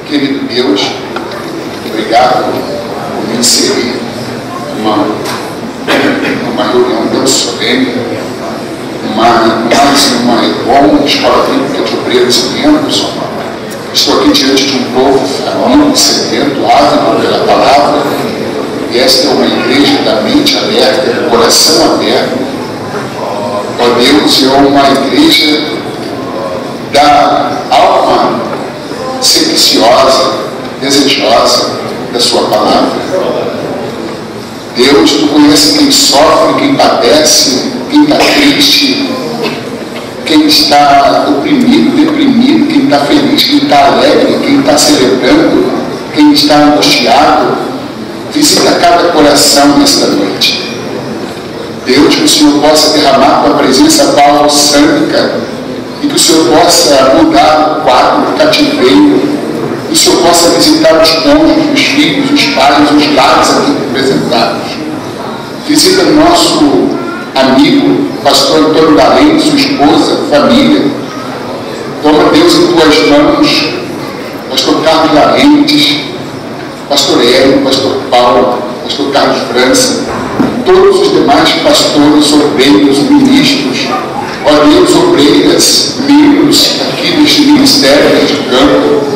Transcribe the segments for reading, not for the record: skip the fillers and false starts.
Querido Deus, obrigado por me inserir numa reunião tão solene, mais uma igual escola bíblica de obreiros e membros. Estou aqui diante de um povo faminto, sedento, ávido pela palavra, e esta é uma igreja da mente aberta, do coração aberto. Ó Deus, é uma igreja da alma sediciosa, desejosa da sua palavra. Deus, tu conheces quem sofre, quem padece, quem está triste, quem está oprimido, deprimido, quem está feliz, quem está alegre, quem está celebrando, quem está angustiado. Visita cada coração nesta noite. Deus, que o Senhor possa derramar tua presença balsâmica e que o Senhor possa mudar o quadro do cativeiro, que o Senhor possa visitar os cônjuges, os filhos, os pais, os lares aqui representados. Visita o nosso amigo, pastor Antônio Galém, sua esposa, família. Toma, Deus, em tuas mãos, pastor Carlos Valentes, pastor Hélio, pastor Paulo, pastor Carlos França, todos os demais pastores, obreiros, ministros, ó Deus, obreiras, membros aqui deste ministério, deste campo.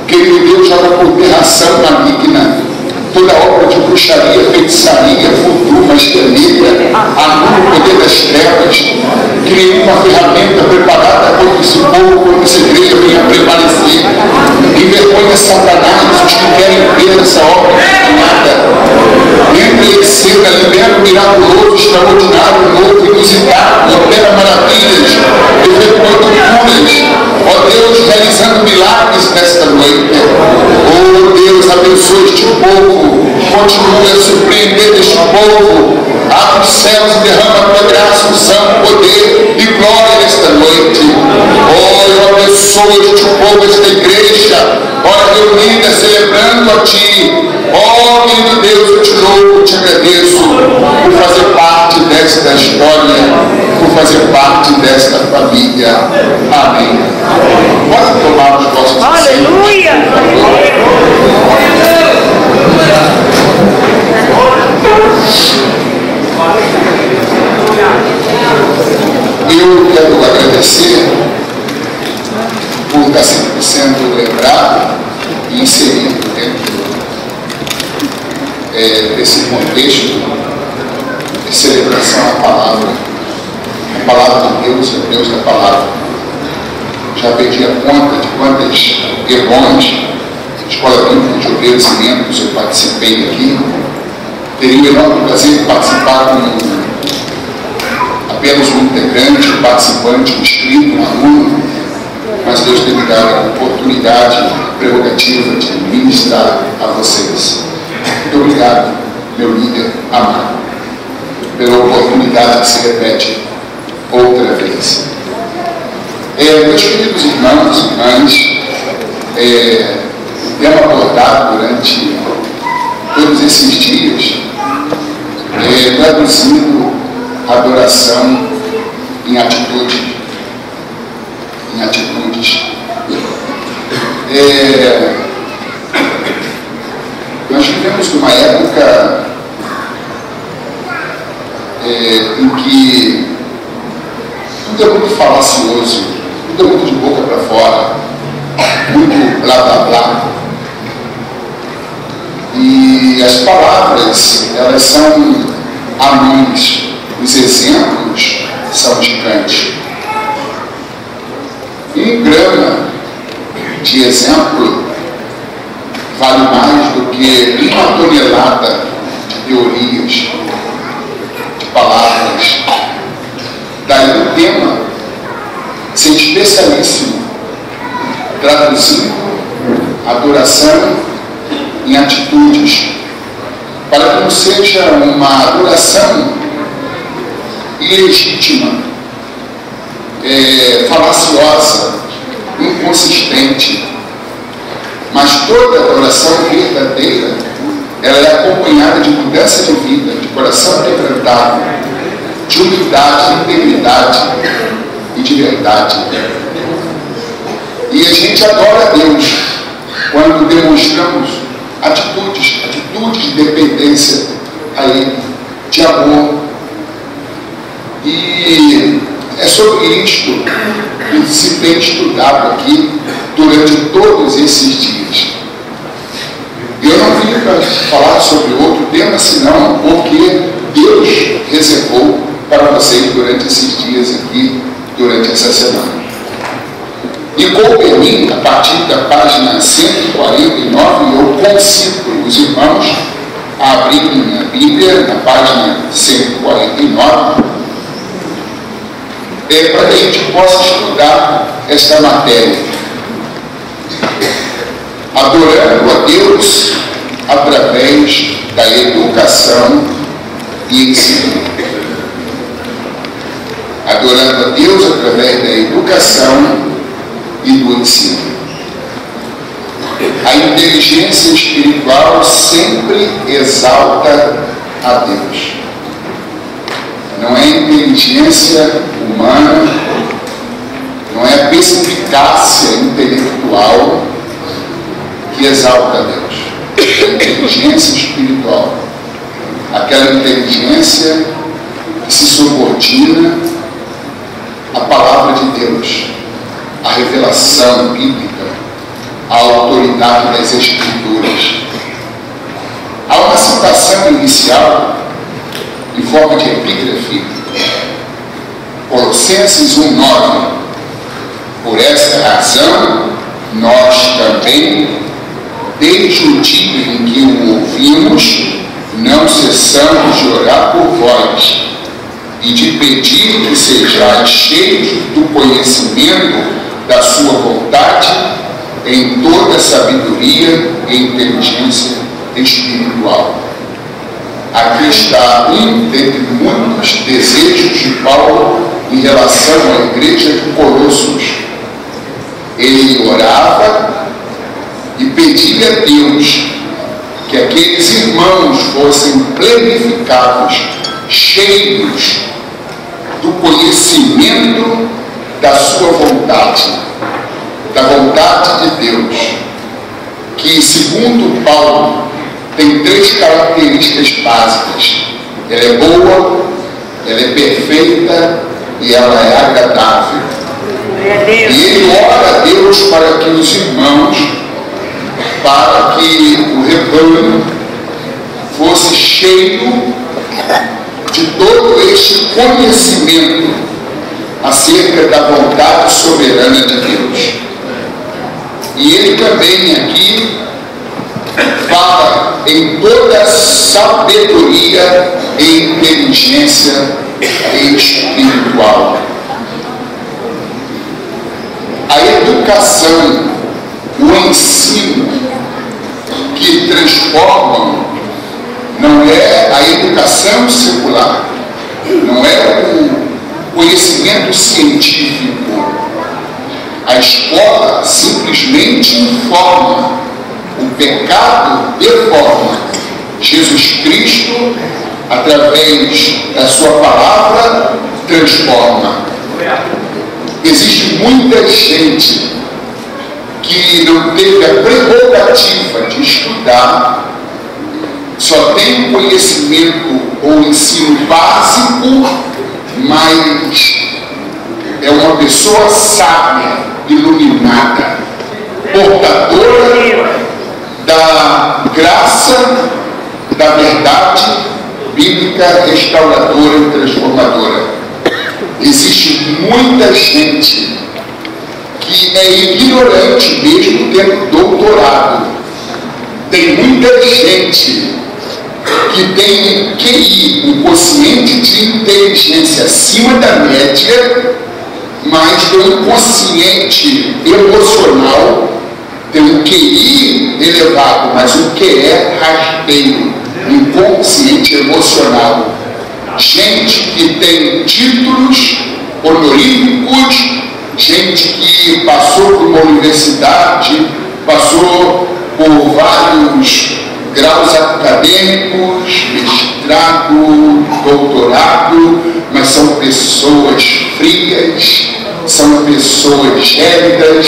Querido Deus, joga por terração maligna toda obra de bruxaria, feitiçaria, voodoo, magia negra, anula o poder das trevas, que nenhuma ferramenta preparada contra esse povo, contra essa igreja venha prevalecer. Envergonha Satanás, os que querem ver essa obra nada. Entra em cena, libera o miraculoso, extraordinário, novo, inusitado, opera maravilhas, efetuando curas. Ó Deus, realizando milagres nesta noite. Oh Deus, abençoe este povo, continue a surpreender este povo. Abre os céus e derrama a tua graça, unção, poder e glória nesta noite. Oh, eu abençoo este povo, esta igreja, ora reunida, celebrando a ti. Oh, querido Deus, eu te louvo, te agradeço por fazer parte desta história, por fazer parte desta família. Amém. Pode tomar os vossos assentos. Aleluia! Eu quero agradecer por estar sempre sendo lembrado e inserido dentro desse contexto de celebração à palavra. A palavra de Deus é o Deus da palavra. Já perdi a conta de quantas irmãos, escola bíblica de obreiros e membros eu participei aqui. Teria o enorme prazer de participar como apenas um integrante, um participante, um inscrito, um aluno, mas Deus tem me dado a oportunidade, prerrogativa de ministrar a vocês. Muito obrigado, meu líder amado, pela oportunidade que se repete outra vez. Meus queridos irmãos e irmãs, temos abordado durante todos esses dias, traduzindo adoração em atitude, em atitudes. Nós vivemos numa época em que tudo é muito falacioso, tudo é muito de boca para fora, muito blá blá blá. E as palavras, elas são anões, os exemplos são gigantes. E um grama de exemplo vale mais do que uma tonelada de teorias, de palavras. Daí o tema ser especialíssimo, traduzindo adoração em atitudes, para que não seja uma adoração ilegítima, falaciosa, inconsistente, mas toda adoração verdadeira, ela é acompanhada de mudança de vida, de coração quebrantado, de humildade, de integridade e de verdade. E a gente adora a Deus quando dependência a Ele, de amor. E é sobre isto que se tem estudado aqui durante todos esses dias. Eu não vim para falar sobre outro tema, senão porque Deus reservou para vocês durante esses dias aqui, durante essa semana. E coube em mim, a partir da página 149, eu consigo os irmãos a abrirem a Bíblia na página 149, para que a gente possa estudar esta matéria. Adorando a Deus através da educação e ensino. Adorando a Deus através da educação e do ensino. A inteligência espiritual sempre exalta a Deus. Não é inteligência humana, não é a perspicácia intelectual que exalta a Deus. É a inteligência espiritual. Aquela inteligência que se subordina à palavra de Deus, à revelação bíblica, à autoridade das Escrituras. Há uma citação inicial, em forma de epígrafe, Colossenses 1:9. Por esta razão, nós também, desde o dia em que o ouvimos, não cessamos de orar por vós e de pedir que sejais cheios do conhecimento da sua vontade em toda sabedoria e inteligência espiritual. Aqui está um dentre muitos desejos de Paulo em relação à igreja de Colossos. Ele orava e pedia a Deus que aqueles irmãos fossem plenificados, cheios do conhecimento da sua vontade, da vontade de Deus, que, segundo Paulo, tem três características básicas. Ela é boa, ela é perfeita e ela é agradável. E ele ora a Deus para que os irmãos, para que o rebanho fosse cheio de todo este conhecimento acerca da vontade soberana de Deus. E ele também aqui fala em toda sabedoria e inteligência espiritual. A educação, o ensino que transformam não é a educação secular, não é o conhecimento científico. A escola simplesmente informa, o pecado deforma. Jesus Cristo, através da sua palavra, transforma. Existe muita gente que não teve a prerrogativa de estudar, só tem conhecimento ou ensino básico, mas é uma pessoa sábia, iluminada, portadora da graça, da verdade bíblica restauradora e transformadora. Existe muita gente que é ignorante mesmo tendo doutorado. Tem muita gente que tem QI, um quociente de inteligência acima da média, mas tem um quociente emocional, tem um QI elevado, mas um QE rasteiro, um quociente emocional. Gente que tem títulos honoríficos, gente que passou por uma universidade, passou por vários graus acadêmicos, mestrado, doutorado, mas são pessoas frias, são pessoas gélidas,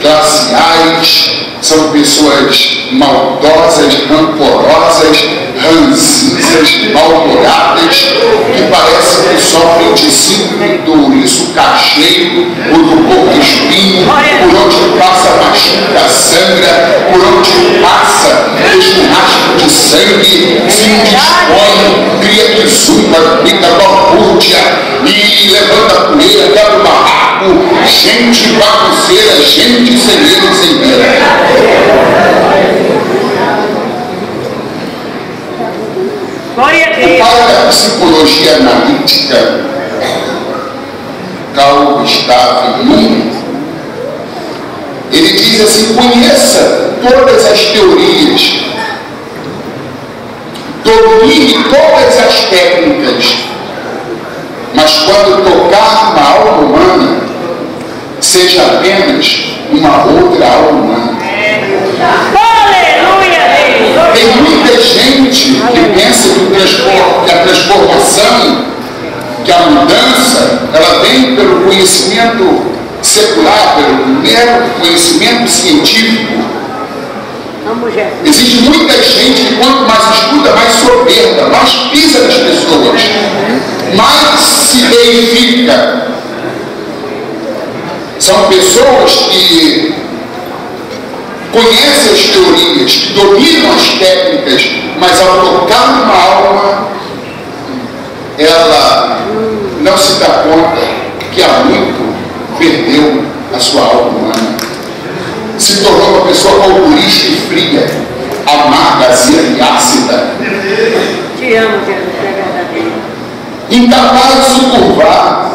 glaciais, são pessoas maldosas, rancorosas, ranzinzas, mal-humoradas, que parece que sofrem de síndrome do ouriço cacheiro ou do porco espinho, por onde passa machuca, sangra, por onde passa deixa um rastro de sangue, se indispõe, cria que zumba, grita balbúrdia e levanta poeira, quebra o barraco, gente bagunceira, gente sem medo e sem medo. O pai da psicologia analítica, Carl Gustav Jung, ele diz assim: conheça todas as teorias, domine todas as técnicas, mas quando tocar uma alma humana, seja apenas uma outra alma humana. Tem muita gente que pensa que a transformação, que a mudança, ela vem pelo conhecimento secular, pelo mero conhecimento científico. Existe muita gente que quanto mais estuda, mais soberba, mais pisa nas pessoas, mais se deifica. São pessoas que conhecem as teorias, que dominam as técnicas, mas ao tocar numa alma, ela não se dá conta que há muito perdeu a sua alma humana. Se tornou uma pessoa calculista e fria, amarga, azeda e ácida. Te amo, Jesus, é verdadeiro. Incapaz de se curvar,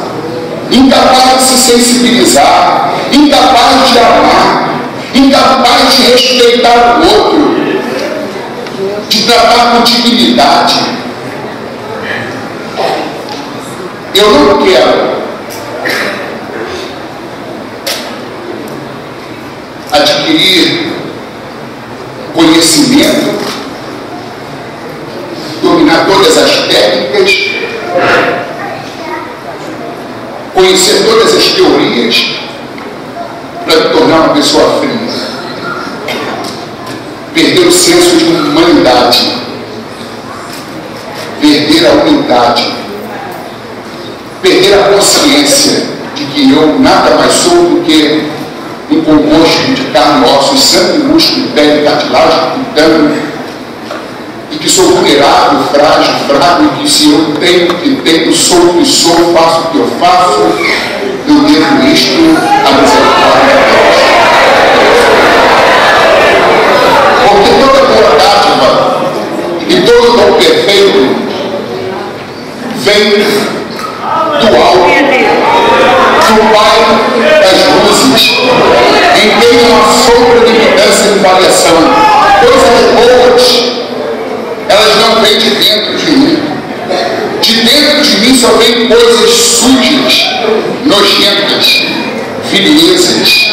incapaz de se sensibilizar, incapaz de amar, incapaz de respeitar o outro, de tratar com dignidade. Eu não quero adquirir conhecimento, dominar todas as técnicas, conhecer todas as teorias para me tornar uma pessoa fria. Perder o senso de humanidade, perder a unidade, perder a consciência de que eu nada mais sou do que um composto de carne, ossos, sangue, músculo, pele, cartilagem, titânio, e que sou vulnerável, frágil, fraco, e que se eu tenho o que tenho, sou o que sou, faço o que eu faço, eu devo isto à misericórdia de Deus. Porque toda boa dádiva e todo dom perfeito vem do alto, do Pai das luzes, em quem não há sombra de mudança e variação. Coisas boas, elas não vêm de dentro de mim. De dentro de mim só vem coisas sujas, nojentas, vilezas.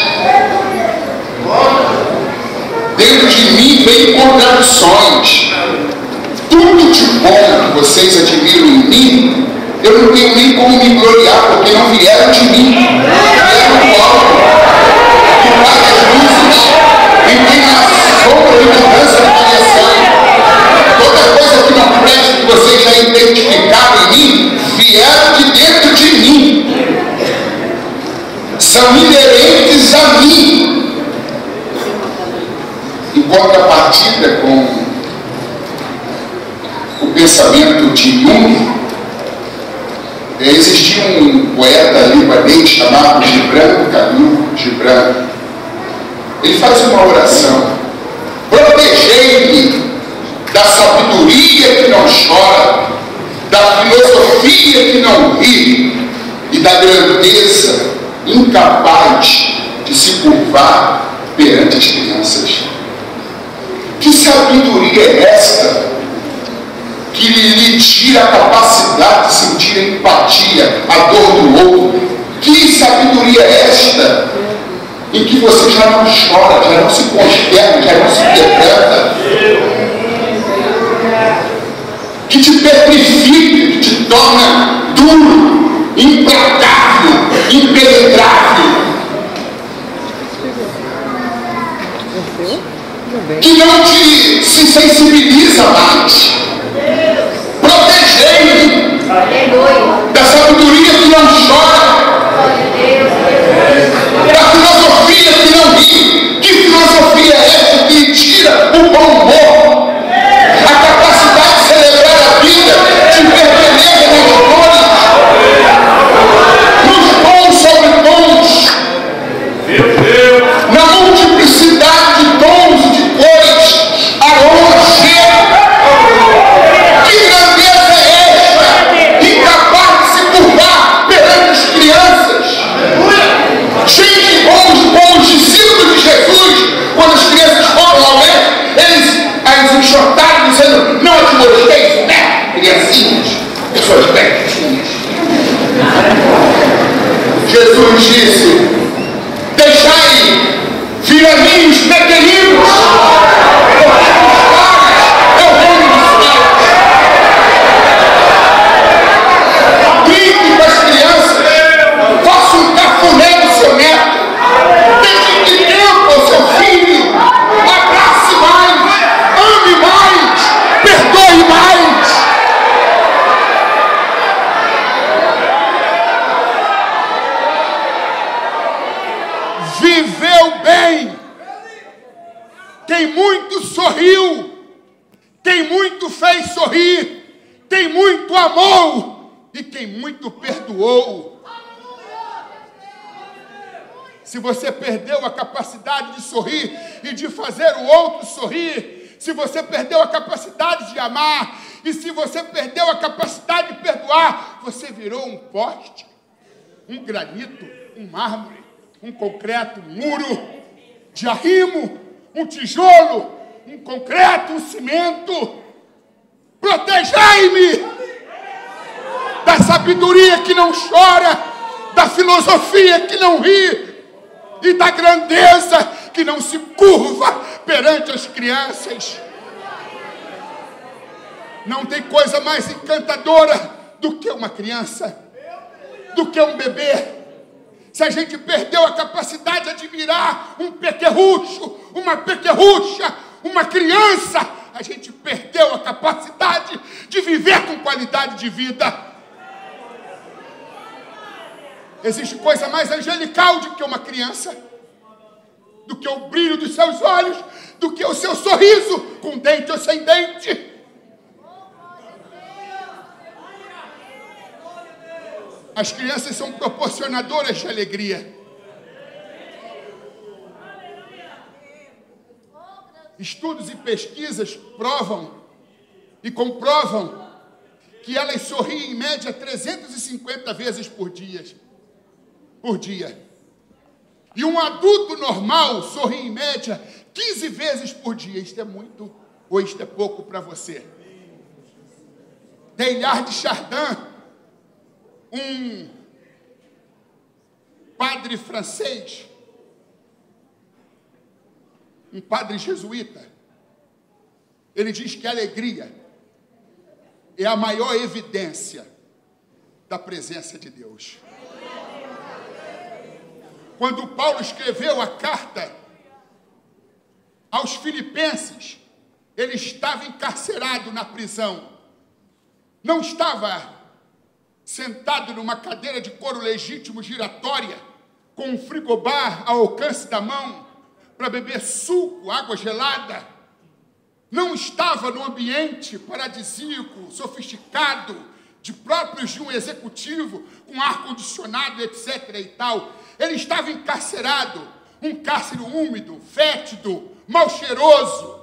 Dentro de mim vem contradições. Tudo de bom que vocês admiram em mim, eu não tenho nem como me gloriar, porque não vieram de mim, vieram do alto, do Pai das luzes, em quem há sombra de mudança e variação. Toda coisa que não presta, que vocês já identificaram em mim, vieram de dentro de mim, são inerentes a mim. Em contrapartida com o pensamento de Jung, existia um poeta libanês chamado Gibran Khalil Gibran. Ele faz uma oração: protegei-me da sabedoria que não chora, da filosofia que não ri e da grandeza incapaz de se curvar perante as crianças. Que sabedoria é esta que lhe tira a capacidade de sentir a empatia, a dor do outro? Que sabedoria é esta em que você já não chora, já não se consterna, já não se quebranta, que te petrifica, que te torna duro, implacável, impenetrável? que não te se sensibiliza mais. Protegei-me da sabedoria que não chora, da filosofia que não ri. Que filosofia é essa que tira o bom humor, a capacidade de celebrar a vida, de ver beleza nas cores, nos tons sobre tons, na multiplicidade de tons e de cores, aroma, cheiro. Que grandeza é esta, incapaz de se curvar perante as crianças? Gente, como os discípulos de Jesus, quando as crianças foram ao médico, eles as enxotaram dizendo: não admoesteis, né, criancinhas, suas betinhas. Jesus disse: deixai vir a mim os pequeninos, porque dos tais é o reino dos céus. Brinque com as crianças, faça um cafuné no seu neto, dedique tempo ao seu filho, abrace mais, ame mais, perdoe mais. Viveu bem quem muito sorriu, quem muito fez sorrir, quem muito amou e quem muito perdoou. Se você perdeu a capacidade de sorrir e de fazer o outro sorrir, se você perdeu a capacidade de amar e se você perdeu a capacidade de perdoar, você virou um poste, um granito, um mármore, um concreto, um muro de arrimo, um tijolo, um concreto, um cimento. Protegei-me da sabedoria que não chora, da filosofia que não ri e da grandeza que não se curva perante as crianças. Não tem coisa mais encantadora do que uma criança, do que um bebê. Se a gente perdeu a capacidade de admirar um pequerrucho, uma pequerrucha, uma criança, a gente perdeu a capacidade de viver com qualidade de vida. Existe coisa mais angelical do que uma criança, do que o brilho dos seus olhos, do que o seu sorriso, com dente ou sem dente. As crianças são proporcionadoras de alegria. Estudos e pesquisas provam e comprovam que elas sorriem em média 350 vezes por dia. E um adulto normal sorri em média 15 vezes por dia. Isto é muito ou isto é pouco para você? Teilhard de Chardin, um padre francês, um padre jesuíta, ele diz que a alegria é a maior evidência da presença de Deus. Quando Paulo escreveu a carta aos Filipenses, ele estava encarcerado na prisão. Não estava sentado numa cadeira de couro legítimo giratória, com um frigobar ao alcance da mão, para beber suco, água gelada. Não estava num ambiente paradisíaco, sofisticado, de próprios de um executivo, com ar-condicionado, etc. e tal. Ele estava encarcerado, um cárcere úmido, fétido, mal cheiroso.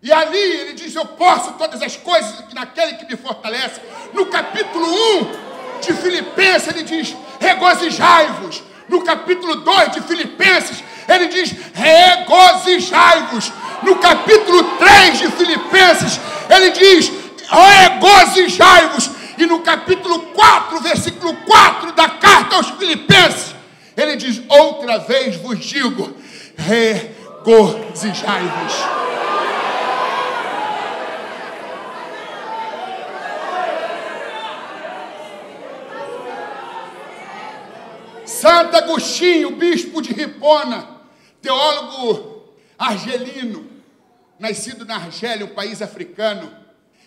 E ali ele diz: eu posso todas as coisas naquele que me fortalece. No capítulo 1 de Filipenses ele diz: regozijai-vos. No capítulo 2 de Filipenses ele diz: regozijai-vos. No capítulo 3 de Filipenses ele diz: regozijai-vos. E no capítulo 4, versículo 4 da carta aos Filipenses, ele diz: outra vez vos digo, regozijai-vos. Santo Agostinho, bispo de Hipona, teólogo argelino, nascido na Argélia, um país africano.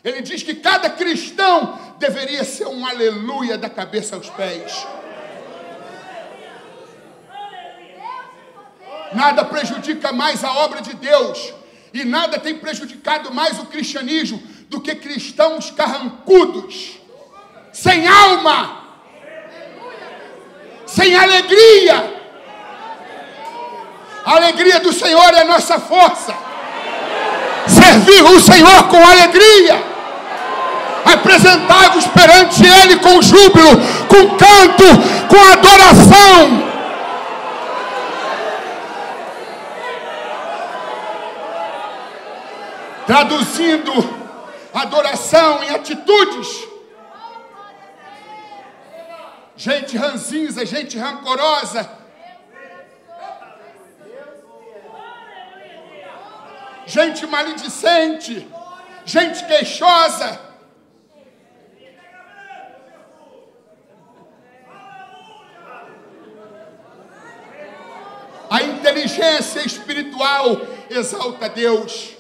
Ele diz que cada cristão deveria ser um aleluia da cabeça aos pés. Nada prejudica mais a obra de Deus e nada tem prejudicado mais o cristianismo do que cristãos carrancudos, sem alma, sem alegria. A alegria do Senhor é a nossa força. Servir o Senhor com alegria. Apresentai-vos perante Ele com júbilo, com canto, com adoração. Traduzindo adoração em atitudes. Gente ranzinza, gente rancorosa, gente maledicente, gente queixosa. A inteligência espiritual exalta Deus.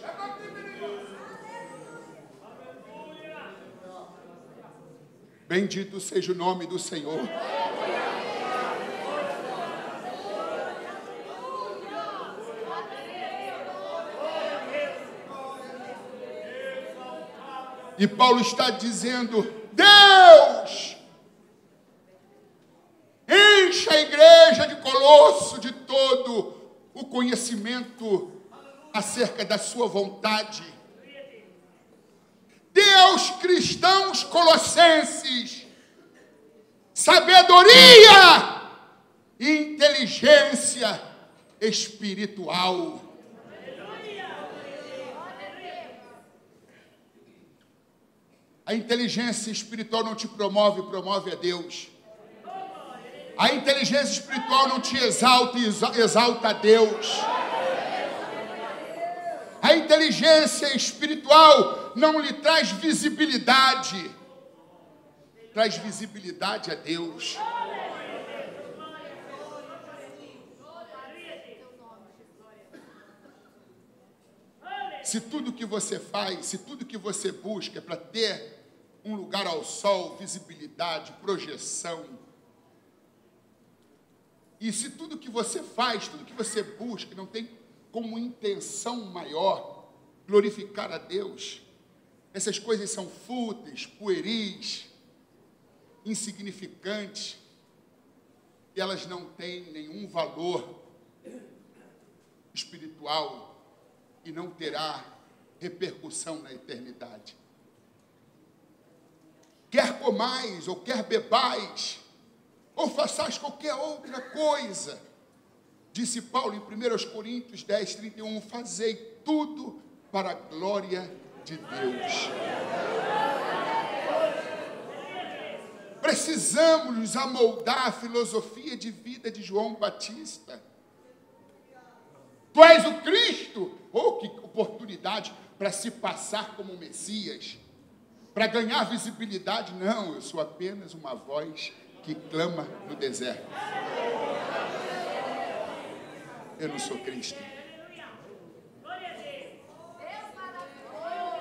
Bendito seja o nome do Senhor. E Paulo está dizendo: Deus, encha a igreja de Colosso de todo o conhecimento acerca da sua vontade. Deus, cristãos colossenses, sabedoria e inteligência espiritual. A inteligência espiritual não te promove, promove a Deus. A inteligência espiritual não te exalta, exalta a Deus. A inteligência espiritual não lhe traz visibilidade, traz visibilidade a Deus. Se tudo que você faz, se tudo que você busca é para ter um lugar ao sol, visibilidade, projeção, e se tudo que você faz, tudo que você busca não tem como intenção maior glorificar a Deus, essas coisas são fúteis, pueris, insignificantes, e elas não têm nenhum valor espiritual e não terá repercussão na eternidade. Quer comais ou quer bebais, ou façais qualquer outra coisa, disse Paulo em 1 Coríntios 10, 31, fazei tudo para a glória de Deus. Precisamos nos amoldar a filosofia de vida de João Batista. Tu és o Cristo. Oh, que oportunidade para se passar como Messias, para ganhar visibilidade. Não, eu sou apenas uma voz que clama no deserto. Eu não sou Cristo.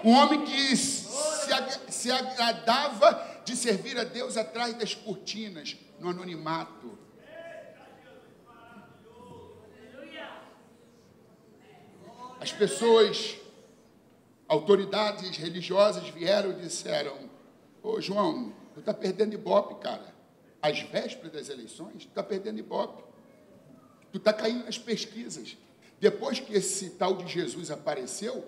Um homem que se agradava de servir a Deus atrás das cortinas, no anonimato. As pessoas, autoridades religiosas vieram e disseram: ô João, tu está perdendo ibope, cara. Às vésperas das eleições, tu está perdendo ibope. Tu está caindo nas pesquisas. Depois que esse tal de Jesus apareceu,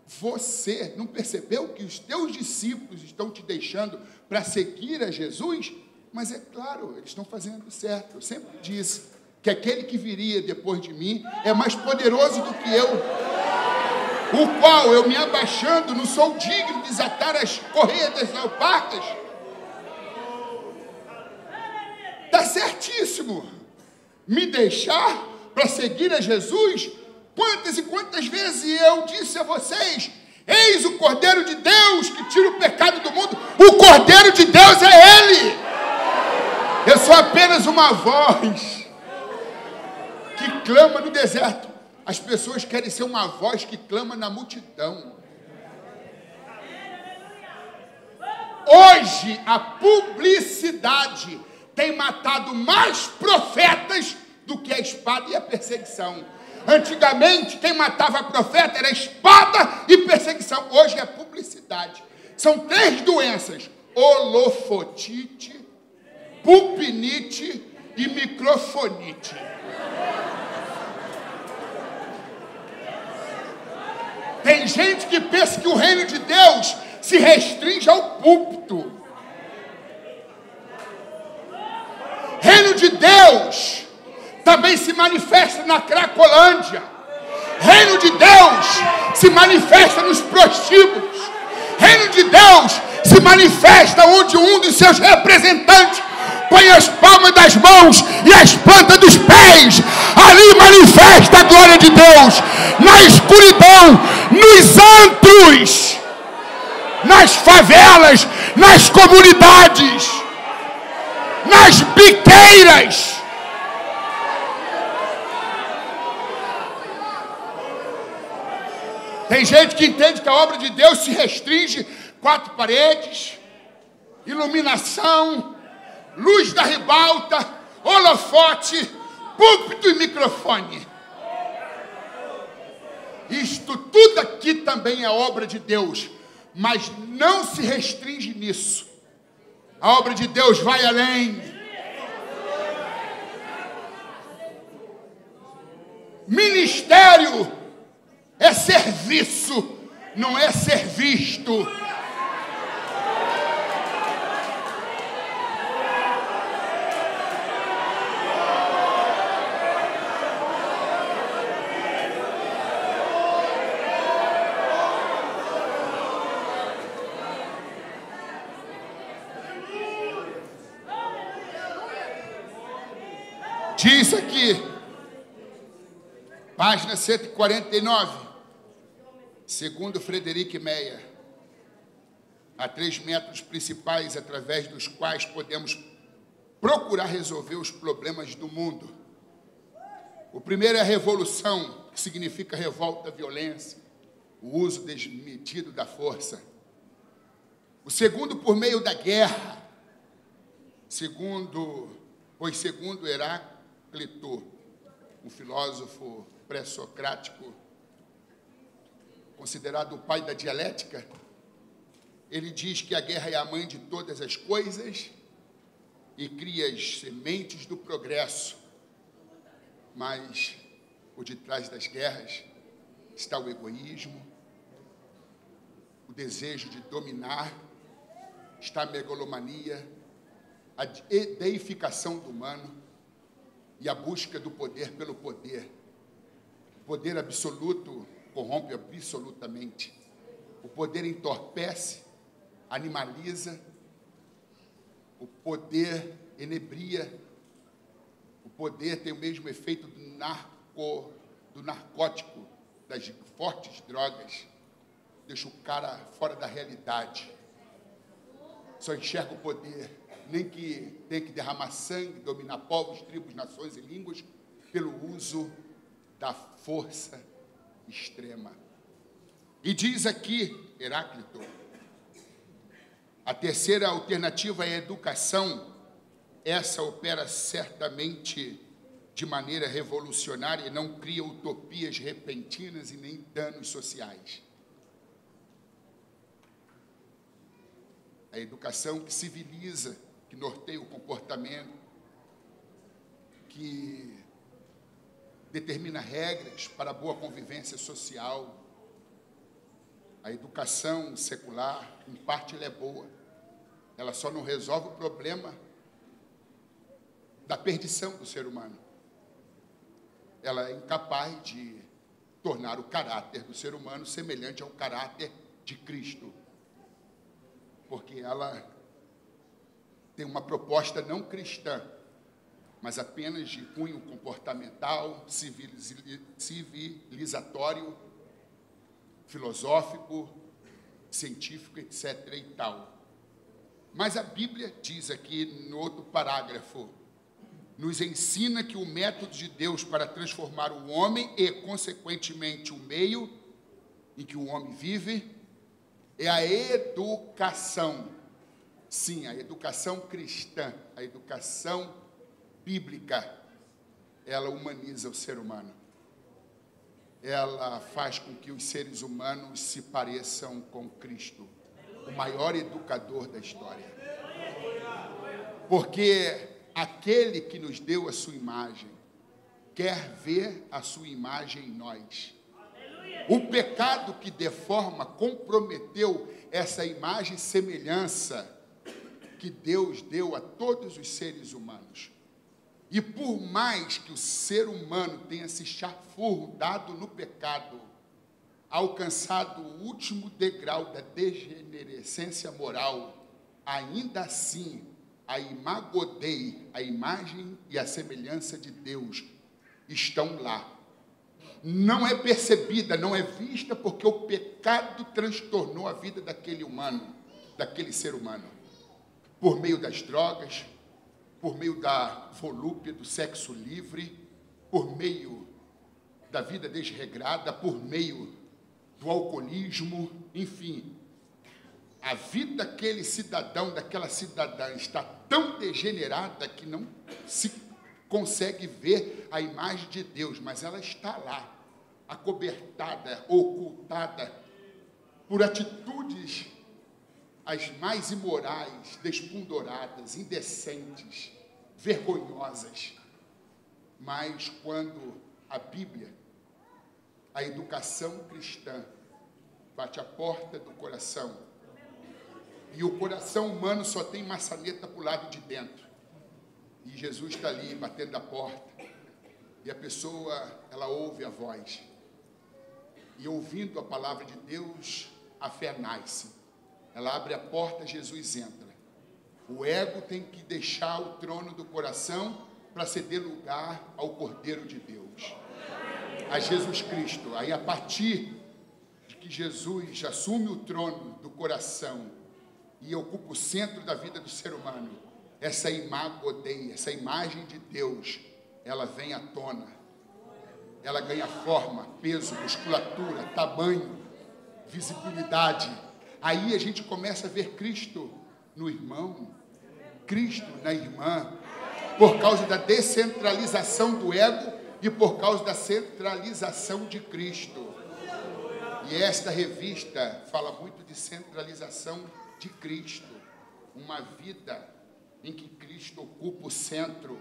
você não percebeu que os teus discípulos estão te deixando para seguir a Jesus? Mas é claro, eles estão fazendo certo. Eu sempre disse que aquele que viria depois de mim é mais poderoso do que eu, o qual eu, me abaixando, não sou digno de desatar as correias das alparcas. Está certíssimo. Me deixar para seguir a Jesus? Quantas e quantas vezes eu disse a vocês: eis o Cordeiro de Deus que tira o pecado do mundo. O Cordeiro de Deus é Ele. Eu sou apenas uma voz que clama no deserto. As pessoas querem ser uma voz que clama na multidão. Hoje, a publicidade tem matado mais profetas do que a espada e a perseguição. Antigamente, quem matava profeta era espada e perseguição. Hoje é publicidade. São 3 doenças: holofotite, pulpinite e microfonite. Tem gente que pensa que o reino de Deus se restringe ao púlpito. Reino de Deus também se manifesta na Cracolândia. Reino de Deus se manifesta nos prostíbulos. Reino de Deus se manifesta onde um dos seus representantes põe as palmas das mãos e as plantas dos pés. Ali manifesta a glória de Deus. Na escuridão, nos antros, nas favelas, nas comunidades, nas biqueiras. Tem gente que entende que a obra de Deus se restringe 4 paredes, iluminação, luz da ribalta, holofote, púlpito e microfone. Isto tudo aqui também é obra de Deus, mas não se restringe nisso. A obra de Deus vai além. Ministério é serviço, não é ser visto. Diz aqui, página 149, segundo Frederic Meyer, há 3 métodos principais através dos quais podemos procurar resolver os problemas do mundo. O primeiro é a revolução, que significa revolta, violência, o uso desmedido da força. O segundo, por meio da guerra, segundo Heráclito, um filósofo pré-socrático, considerado o pai da dialética, ele diz que a guerra é a mãe de todas as coisas e cria as sementes do progresso. Mas por detrás das guerras está o egoísmo, o desejo de dominar, está a megalomania, a deificação do humano e a busca do poder pelo poder. O poder absoluto corrompe absolutamente. O poder entorpece, animaliza. O poder enebria. O poder tem o mesmo efeito do narcótico, das fortes drogas. Deixa o cara fora da realidade. Só enxerga o poder. Nem que tem que derramar sangue, dominar povos, tribos, nações e línguas, pelo uso da força extrema. E diz aqui, Heráclito, a terceira alternativa é a educação. Essa opera certamente de maneira revolucionária e não cria utopias repentinas e nem danos sociais. A educação que civiliza, que norteia o comportamento, que determina regras para a boa convivência social. A educação secular, em parte, ela é boa. Ela só não resolve o problema da perdição do ser humano. Ela é incapaz de tornar o caráter do ser humano semelhante ao caráter de Cristo. Porque ela tem uma proposta não cristã, mas apenas de cunho comportamental, civilizatório, filosófico, científico, etc. e tal. Mas a Bíblia diz aqui no outro parágrafo, nos ensina que o método de Deus para transformar o homem e, consequentemente, o meio em que o homem vive é a educação. Sim, a educação cristã, a educação bíblica, ela humaniza o ser humano. Ela faz com que os seres humanos se pareçam com Cristo, o maior educador da história. Porque aquele que nos deu a sua imagem quer ver a sua imagem em nós. O pecado que deforma comprometeu essa imagem e semelhança que Deus deu a todos os seres humanos. E por mais que o ser humano tenha se chafurdado no pecado, alcançado o último degrau da degenerescência moral, ainda assim, a imago Dei, a imagem e a semelhança de Deus, estão lá. Não é percebida, não é vista, porque o pecado transtornou a vida daquele humano, daquele ser humano. Por meio das drogas, por meio da volúpia, do sexo livre, por meio da vida desregrada, por meio do alcoolismo, enfim. A vida daquele cidadão, daquela cidadã está tão degenerada que não se consegue ver a imagem de Deus, mas ela está lá, acobertada, ocultada por atitudes as mais imorais, despundoradas, indecentes, vergonhosas. Mas quando a Bíblia, a educação cristã, bate a porta do coração, e o coração humano só tem maçaneta para o lado de dentro, e Jesus está ali batendo a porta, e a pessoa, ela ouve a voz, e ouvindo a palavra de Deus, a fé nasce. Ela abre a porta, Jesus entra. O ego tem que deixar o trono do coração para ceder lugar ao Cordeiro de Deus, a Jesus Cristo. Aí, a partir de que Jesus assume o trono do coração e ocupa o centro da vida do ser humano, essa imago Dei, essa imagem de Deus, ela vem à tona. Ela ganha forma, peso, musculatura, tamanho, visibilidade. Aí a gente começa a ver Cristo no irmão, Cristo na irmã, por causa da descentralização do ego e por causa da centralização de Cristo. E esta revista fala muito de centralização de Cristo, uma vida em que Cristo ocupa o centro,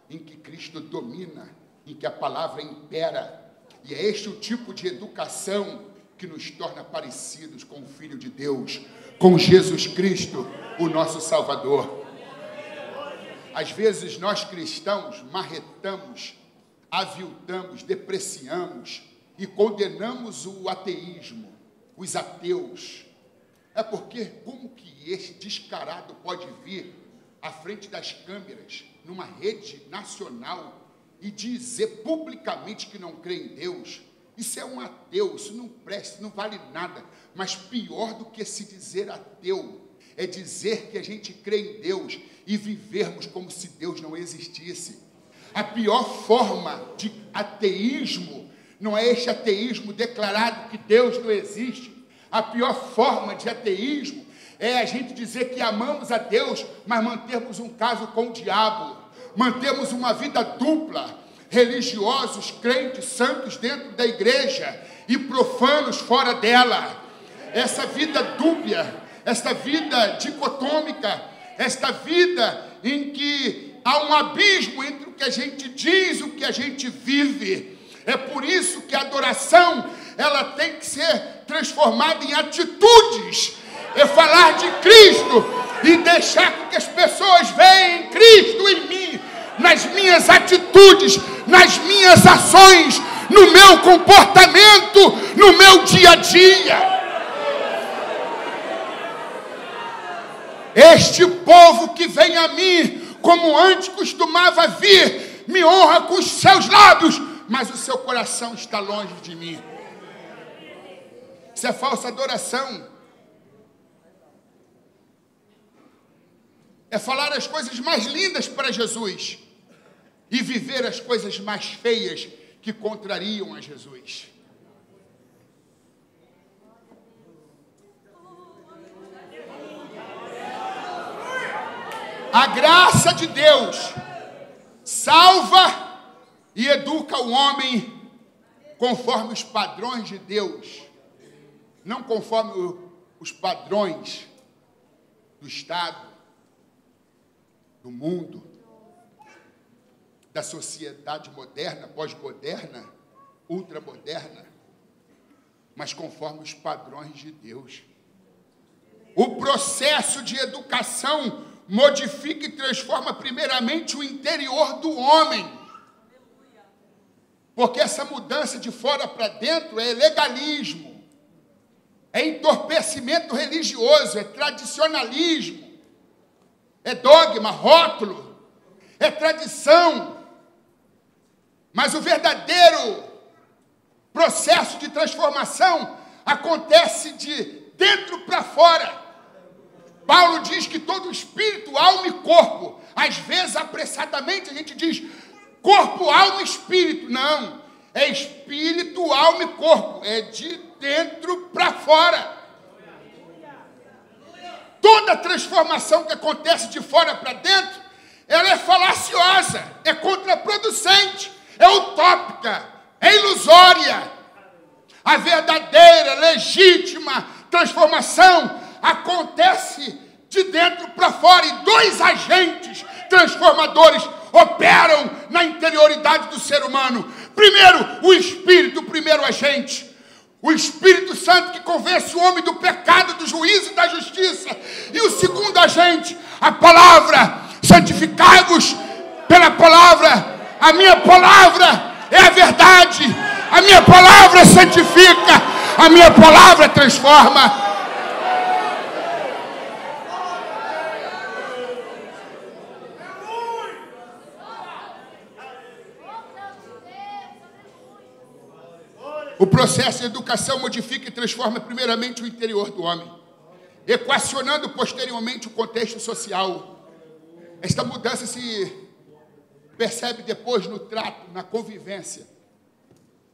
em que Cristo domina, em que a palavra impera. E é este o tipo de educação que nos torna parecidos com o Filho de Deus, com Jesus Cristo, o nosso Salvador. Às vezes nós cristãos marretamos, aviltamos, depreciamos e condenamos o ateísmo, os ateus. É porque como que esse descarado pode vir à frente das câmeras, numa rede nacional, e dizer publicamente que não crê em Deus? Isso é um ateu, isso não presta, isso não vale nada. Mas pior do que se dizer ateu, é dizer que a gente crê em Deus e vivermos como se Deus não existisse. A pior forma de ateísmo não é este ateísmo declarado que Deus não existe. A pior forma de ateísmo é a gente dizer que amamos a Deus, mas mantermos um caso com o diabo, mantermos uma vida dupla, religiosos, crentes, santos dentro da igreja e profanos fora dela. Essa vida dúbia, esta vida dicotômica, esta vida em que há um abismo entre o que a gente diz e o que a gente vive. É por isso que a adoração, ela tem que ser transformada em atitudes. É falar de Cristo e deixar com que as pessoas vejam Cristo em mim, nas minhas atitudes, nas minhas ações, no meu comportamento, no meu dia a dia. Este povo que vem a mim, como antes costumava vir, me honra com os seus lábios, mas o seu coração está longe de mim. Isso é falsa adoração. É falar as coisas mais lindas para Jesus, e viver as coisas mais feias que contrariam a Jesus. A graça de Deus salva e educa o homem conforme os padrões de Deus, não conforme os padrões do Estado, do mundo, da sociedade moderna, pós-moderna, ultramoderna, mas conforme os padrões de Deus. O processo de educação modifica e transforma primeiramente o interior do homem. Porque essa mudança de fora para dentro é legalismo, é entorpecimento religioso, é tradicionalismo, é dogma, rótulo, é tradição. Mas o verdadeiro processo de transformação acontece de dentro para fora. Paulo diz que todo espírito, alma e corpo, às vezes apressadamente a gente diz corpo, alma e espírito. Não, é espírito, alma e corpo, é de dentro para fora. Toda transformação que acontece de fora para dentro, ela é falaciosa, é contraproducente, é utópica, é ilusória. A verdadeira, legítima transformação acontece de dentro para fora, e dois agentes transformadores operam na interioridade do ser humano. Primeiro, o Espírito, o primeiro agente. O Espírito Santo que convence o homem do pecado, do juízo e da justiça. E o segundo agente, a palavra. Santificados pela palavra. A minha palavra é a verdade. A minha palavra santifica. A minha palavra transforma. O processo de educação modifica e transforma primeiramente o interior do homem, equacionando posteriormente o contexto social. Esta mudança se percebe depois no trato, na convivência,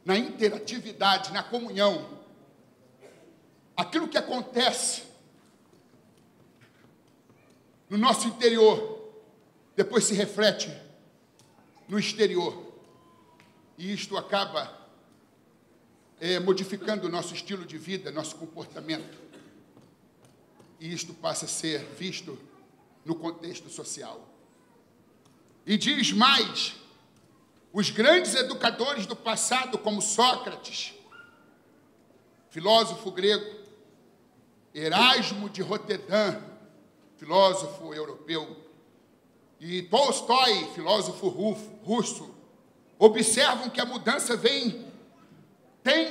na interatividade, na comunhão. Aquilo que acontece no nosso interior, depois se reflete no exterior. E isto acaba modificando o nosso estilo de vida, nosso comportamento. E isto passa a ser visto no contexto social. E diz mais, os grandes educadores do passado, como Sócrates, filósofo grego, Erasmo de Roterdã, filósofo europeu, e Tolstói, filósofo russo, observam que a mudança tem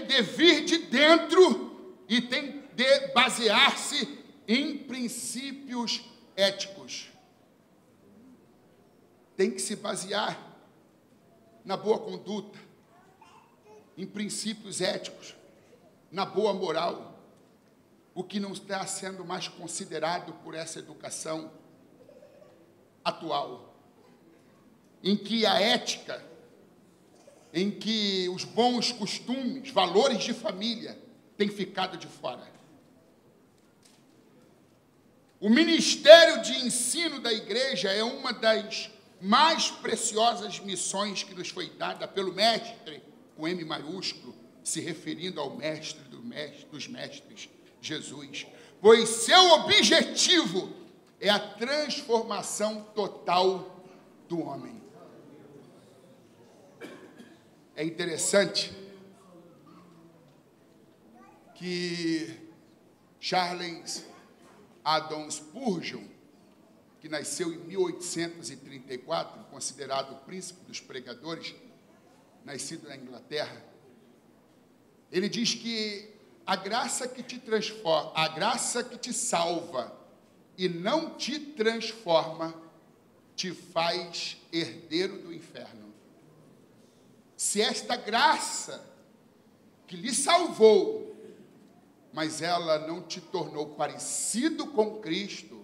de vir de dentro e tem de basear-se em princípios éticos. Tem que se basear na boa conduta, em princípios éticos, na boa moral, o que não está sendo mais considerado por essa educação atual, em que a ética, em que os bons costumes, valores de família têm ficado de fora. O ministério de ensino da igreja é uma das mais preciosas missões que nos foi dada pelo Mestre, com M maiúsculo, se referindo ao Mestre dos Mestres, Jesus, pois seu objetivo é a transformação total do homem. É interessante que Charles Haddon Spurgeon, que nasceu em 1834, considerado o príncipe dos pregadores, nascido na Inglaterra, ele diz que a graça que te transforma, a graça que te salva e não te transforma, te faz herdeiro do inferno. Se esta graça que lhe salvou, mas ela não te tornou parecido com Cristo,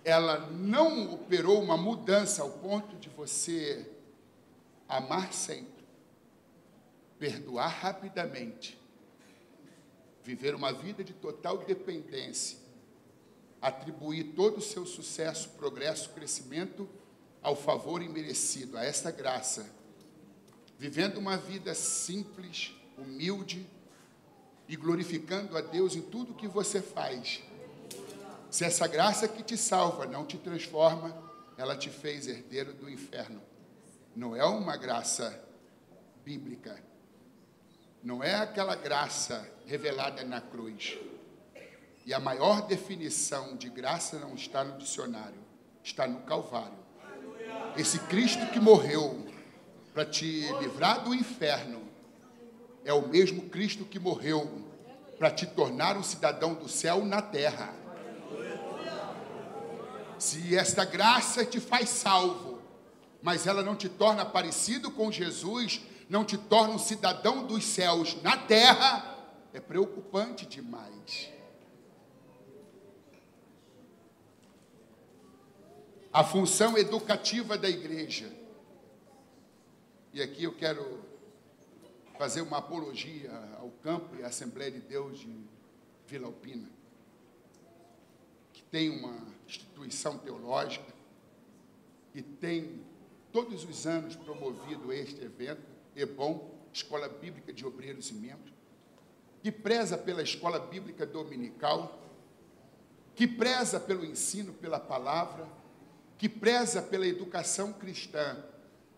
ela não operou uma mudança ao ponto de você amar sempre, perdoar rapidamente, viver uma vida de total dependência, atribuir todo o seu sucesso, progresso, crescimento ao favor imerecido, a esta graça, vivendo uma vida simples, humilde e glorificando a Deus em tudo que você faz. Se essa graça que te salva não te transforma, ela te fez herdeiro do inferno. Não é uma graça bíblica. Não é aquela graça revelada na cruz. E a maior definição de graça não está no dicionário, está no Calvário. Esse Cristo que morreu para te livrar do inferno é o mesmo Cristo que morreu para te tornar um cidadão do céu na terra. Se esta graça te faz salvo, mas ela não te torna parecido com Jesus, não te torna um cidadão dos céus na terra, é preocupante demais. A função educativa da igreja. E aqui eu quero fazer uma apologia ao campo e à Assembleia de Deus de Vila Alpina, que tem uma instituição teológica, que tem todos os anos promovido este evento, EBOM, Escola Bíblica de Obreiros e Membros, que preza pela escola bíblica dominical, que preza pelo ensino, pela palavra, que preza pela educação cristã,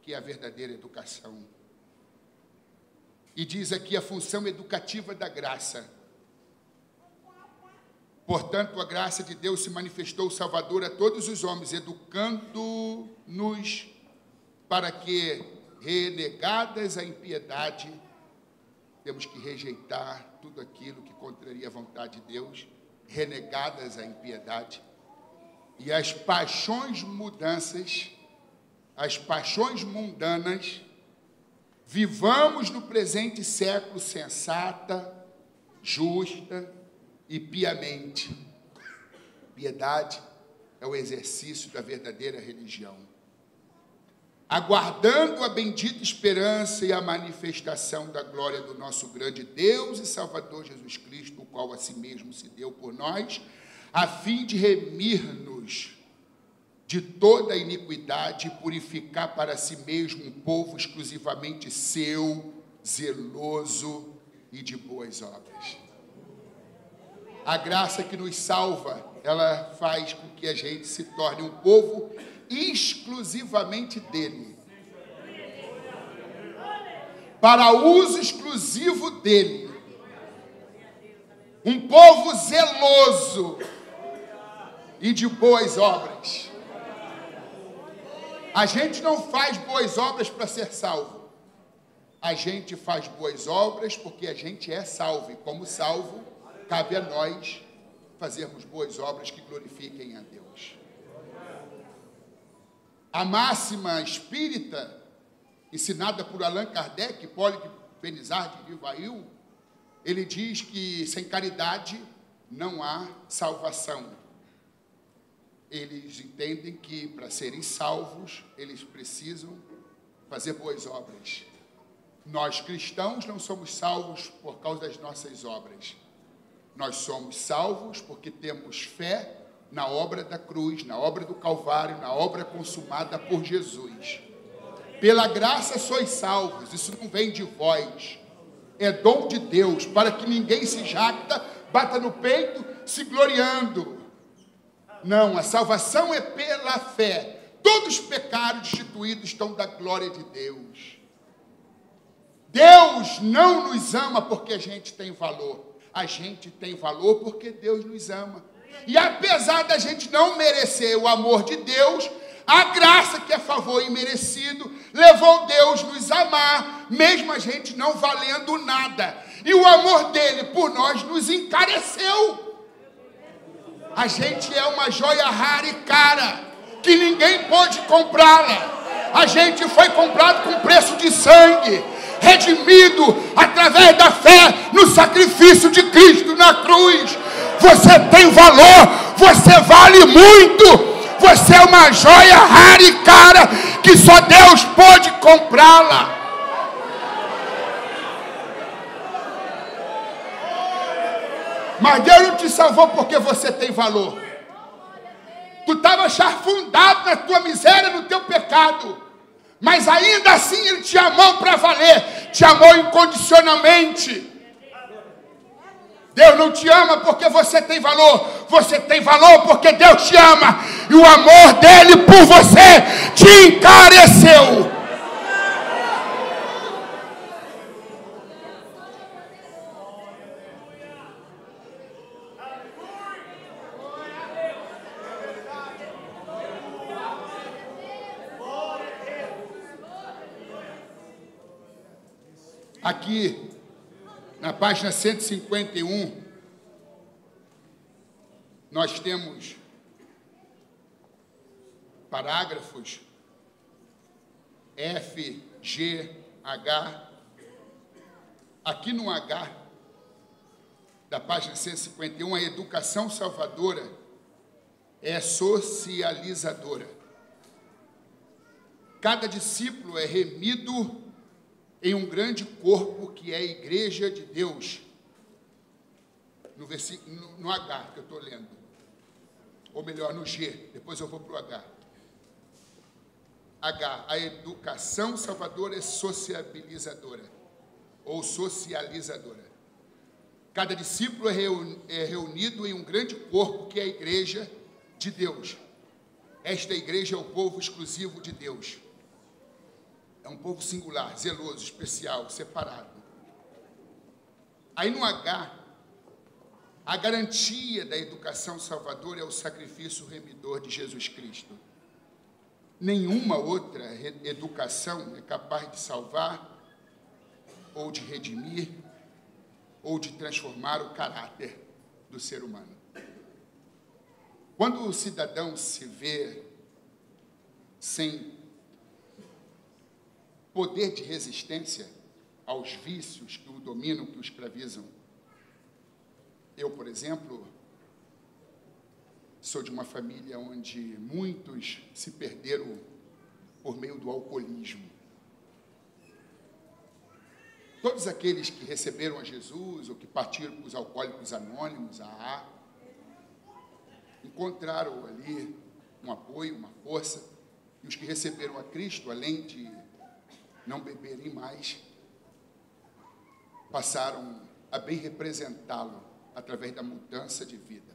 que é a verdadeira educação. E diz aqui a função educativa da graça. Portanto, a graça de Deus se manifestou salvadora a todos os homens, educando-nos para que, renegadas a impiedade, temos que rejeitar tudo aquilo que contraria a vontade de Deus, renegadas a impiedade, e as paixões mundanas, vivamos no presente século sensata, justa e piamente. Piedade é o exercício da verdadeira religião. Aguardando a bendita esperança e a manifestação da glória do nosso grande Deus e Salvador Jesus Cristo, o qual a si mesmo se deu por nós, a fim de remir-nos de toda a iniquidade e purificar para si mesmo um povo exclusivamente seu, zeloso e de boas obras. A graça que nos salva, ela faz com que a gente se torne um povo exclusivamente dele, para uso exclusivo dele, um povo zeloso e de boas obras. A gente não faz boas obras para ser salvo. A gente faz boas obras porque a gente é salvo. E como salvo, cabe a nós fazermos boas obras que glorifiquem a Deus. A máxima espírita, ensinada por Allan Kardec, Hipólito Benizar de Rivail, ele diz que sem caridade não há salvação. Eles entendem que, para serem salvos, eles precisam fazer boas obras. Nós, cristãos, não somos salvos por causa das nossas obras. Nós somos salvos porque temos fé na obra da cruz, na obra do Calvário, na obra consumada por Jesus. Pela graça sois salvos, isso não vem de vós. É dom de Deus, para que ninguém se jacta, bata no peito, se gloriando. Não, a salvação é pela fé. Todos os pecados destituídos estão da glória de Deus. Deus não nos ama porque a gente tem valor. A gente tem valor porque Deus nos ama. E apesar da gente não merecer o amor de Deus, a graça que é favor imerecido levou Deus nos amar, mesmo a gente não valendo nada. E o amor dele por nós nos encareceu. A gente é uma joia rara e cara, que ninguém pode comprá-la. A gente foi comprado com preço de sangue, redimido através da fé no sacrifício de Cristo na cruz. Você tem valor, você vale muito, você é uma joia rara e cara, que só Deus pode comprá-la. Mas Deus não te salvou porque você tem valor. Tu estava chafundado na tua miséria, no teu pecado. Mas ainda assim Ele te amou para valer. Te amou incondicionalmente. Deus não te ama porque você tem valor. Você tem valor porque Deus te ama. E o amor dele por você te encareceu. Aqui, na página 151, nós temos parágrafos F, G, H. Aqui no H, da página 151, a educação salvadora é socializadora. Cada discípulo é remido em um grande corpo que é a Igreja de Deus. No H que eu estou lendo. Ou melhor, no G. Depois eu vou para o H. H. A educação salvadora é sociabilizadora. Ou socializadora. Cada discípulo é reunido em um grande corpo que é a Igreja de Deus. Esta igreja é o povo exclusivo de Deus. É um povo singular, zeloso, especial, separado. Aí no H, a garantia da educação salvadora é o sacrifício remidor de Jesus Cristo. Nenhuma outra educação é capaz de salvar, ou de redimir, ou de transformar o caráter do ser humano. Quando o cidadão se vê sem poder de resistência aos vícios que o dominam, que o escravizam. Eu, por exemplo, sou de uma família onde muitos se perderam por meio do alcoolismo. Todos aqueles que receberam a Jesus ou que partiram para os alcoólicos anônimos, a AA, encontraram ali um apoio, uma força, e os que receberam a Cristo, além de não beberem mais, passaram a bem representá-lo através da mudança de vida.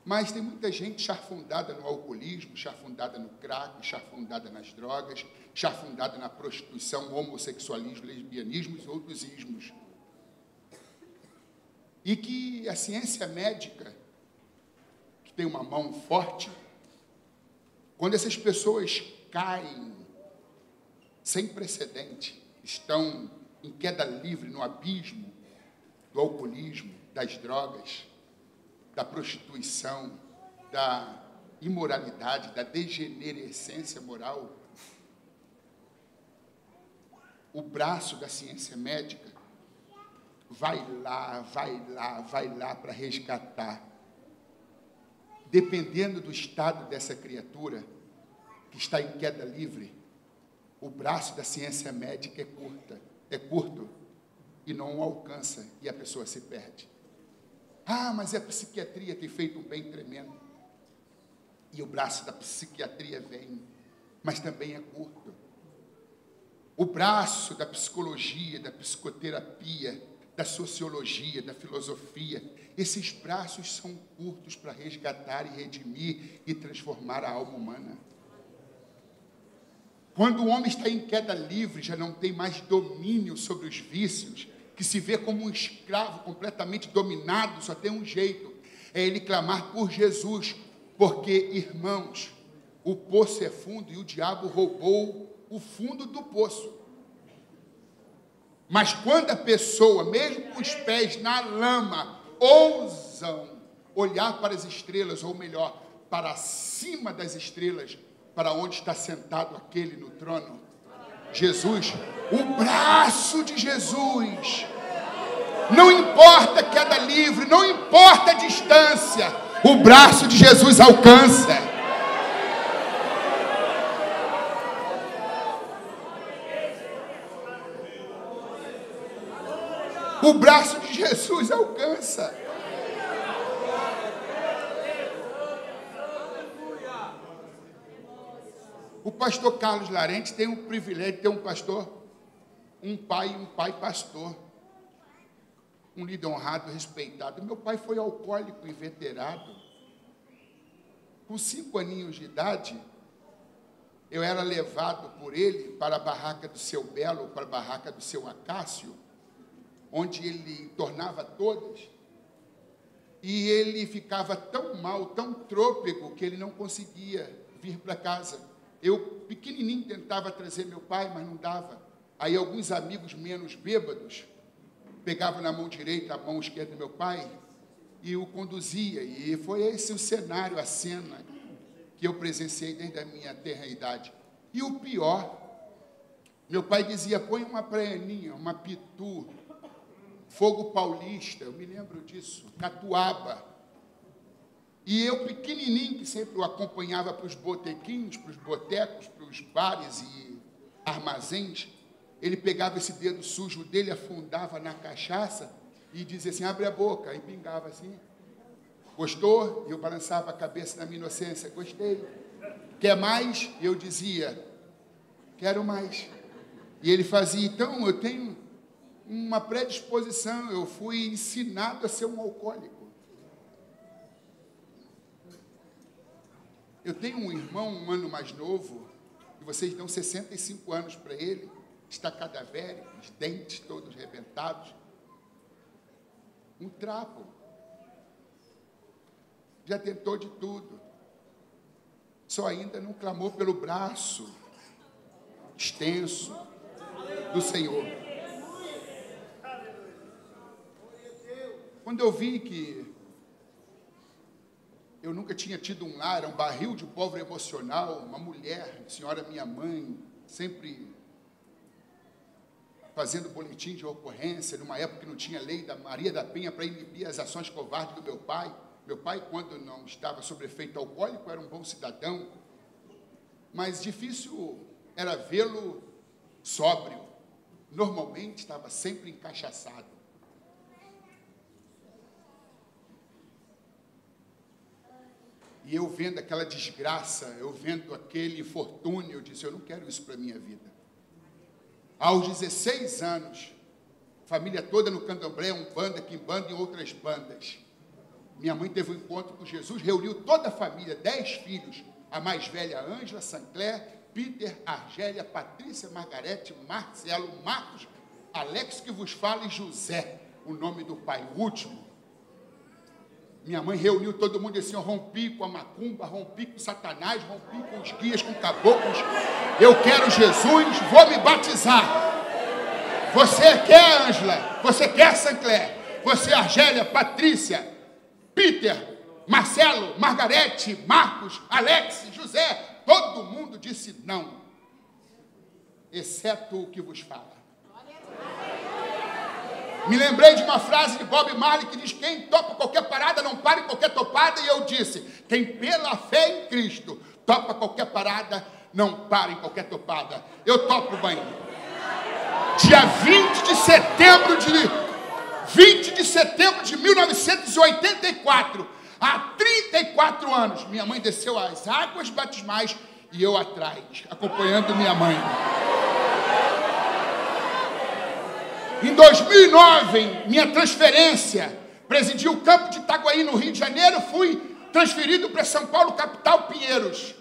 Mas tem muita gente chafundada no alcoolismo, chafundada no crack, chafundada nas drogas, chafundada na prostituição, homossexualismo, lesbianismo e outros ismos. E que a ciência médica, que tem uma mão forte, quando essas pessoas caem sem precedente, estão em queda livre no abismo do alcoolismo, das drogas, da prostituição, da imoralidade, da degenerescência moral, o braço da ciência médica vai lá para resgatar. Dependendo do estado dessa criatura que está em queda livre, o braço da ciência médica é curto e não o alcança e a pessoa se perde. Ah, mas a psiquiatria tem feito um bem tremendo. E o braço da psiquiatria vem, mas também é curto. O braço da psicologia, da psicoterapia, da sociologia, da filosofia, esses braços são curtos para resgatar e redimir e transformar a alma humana. Quando o homem está em queda livre, já não tem mais domínio sobre os vícios, que se vê como um escravo completamente dominado, só tem um jeito, é ele clamar por Jesus, porque, irmãos, o poço é fundo e o diabo roubou o fundo do poço. Mas quando a pessoa, mesmo com os pés na lama, ousam olhar para as estrelas, ou melhor, para cima das estrelas, para onde está sentado aquele no trono, Jesus, o braço de Jesus, não importa a queda livre, não importa a distância, o braço de Jesus alcança. o braço de Jesus alcança. O pastor Carlos Larente tem o privilégio de ter um pastor, um pai pastor, um líder honrado, respeitado. Meu pai foi alcoólico inveterado. Com 5 aninhos de idade, eu era levado por ele para a barraca do seu Belo, para a barraca do seu Acácio, onde ele tornava todas, e ele ficava tão mal, tão trôpego, que ele não conseguia vir para casa. Eu, pequenininho, tentava trazer meu pai, mas não dava. Aí alguns amigos menos bêbados pegavam na mão direita, a mão esquerda do meu pai, e o conduzia. E foi esse o cenário, a cena que eu presenciei desde a minha tenra idade. E o pior, meu pai dizia, põe uma praianinha, uma pitu, fogo paulista, eu me lembro disso, catuaba. E eu, pequenininho, que sempre o acompanhava para os botequinhos, para os botecos, para os bares e armazéns, ele pegava esse dedo sujo dele, afundava na cachaça e dizia assim, abre a boca, e pingava assim. Gostou? E eu balançava a cabeça na minha inocência, gostei. Quer mais? Eu dizia, quero mais. E ele fazia, então, eu tenho uma predisposição, eu fui ensinado a ser um alcoólico. Eu tenho um irmão, um ano mais novo, e vocês dão 65 anos para ele, está cadavérico, os dentes todos rebentados. Um trapo. Já tentou de tudo. Só ainda não clamou pelo braço extenso do Senhor. Quando eu vi que eu nunca tinha tido um lar, um barril de pobre emocional, uma mulher, senhora minha mãe, sempre fazendo boletim de ocorrência, numa época que não tinha lei da Maria da Penha para inibir as ações covardes do meu pai. Meu pai, quando não estava sob efeito alcoólico, era um bom cidadão, mas difícil era vê-lo sóbrio. Normalmente estava sempre encachaçado. E eu vendo aquela desgraça, eu vendo aquele infortúnio, eu disse, eu não quero isso para a minha vida. Aos 16 anos, família toda no candomblé, umbanda, quimbanda e outras bandas. Minha mãe teve um encontro com Jesus, reuniu toda a família, 10 filhos, a mais velha, Ângela, Sancler, Peter, Argélia, Patrícia, Margarete, Marcelo, Marcos, Alex, que vos fala, e José, o nome do pai, o último. Minha mãe reuniu todo mundo assim, eu rompi com a macumba, rompi com Satanás, rompi com os guias, com caboclos. Eu quero Jesus, vou me batizar. Você quer, Ângela? Você quer, Sancler? Você, Argélia, Patrícia, Peter, Marcelo, Margarete, Marcos, Alex, José? Todo mundo disse não, exceto o que vos fala. Me lembrei de uma frase de Bob Marley que diz, quem topa qualquer parada não para em qualquer topada, e eu disse, quem pela fé em Cristo topa qualquer parada não para em qualquer topada. Eu topo, mãe. Dia 20 de setembro de 1984, há 34 anos, minha mãe desceu as águas batismais e eu atrás, acompanhando minha mãe. Em 2009, minha transferência, presidi o campo de Itaguaí, no Rio de Janeiro, fui transferido para São Paulo, capital, Pinheiros.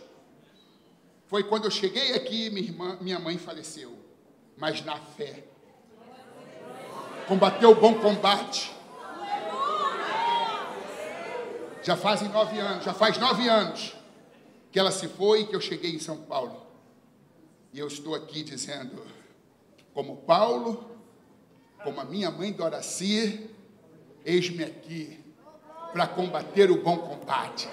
Foi quando eu cheguei aqui, minha mãe faleceu, mas na fé. Combateu o bom combate. Já faz 9 anos que ela se foi e que eu cheguei em São Paulo. E eu estou aqui dizendo, como Paulo, como a minha mãe Doraci, eis-me aqui para combater o bom combate.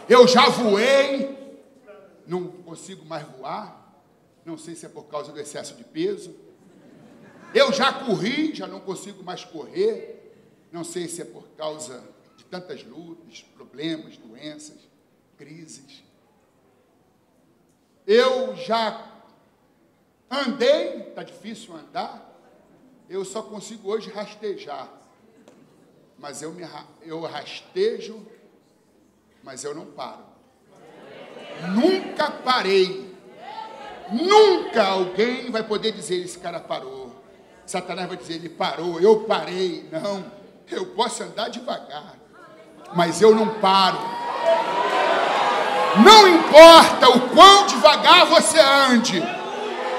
Eu já voei, não consigo mais voar, não sei se é por causa do excesso de peso. Eu já corri, já não consigo mais correr, não sei se é por causa de tantas lutas, problemas, doenças, crises. Eu já andei, está difícil andar, Eu só consigo hoje rastejar. Mas eu rastejo, mas eu não paro. Nunca parei. Nunca alguém vai poder dizer, esse cara parou. Satanás vai dizer, ele parou, eu parei. Não, eu posso andar devagar, mas eu não paro. Não importa o quão devagar você ande,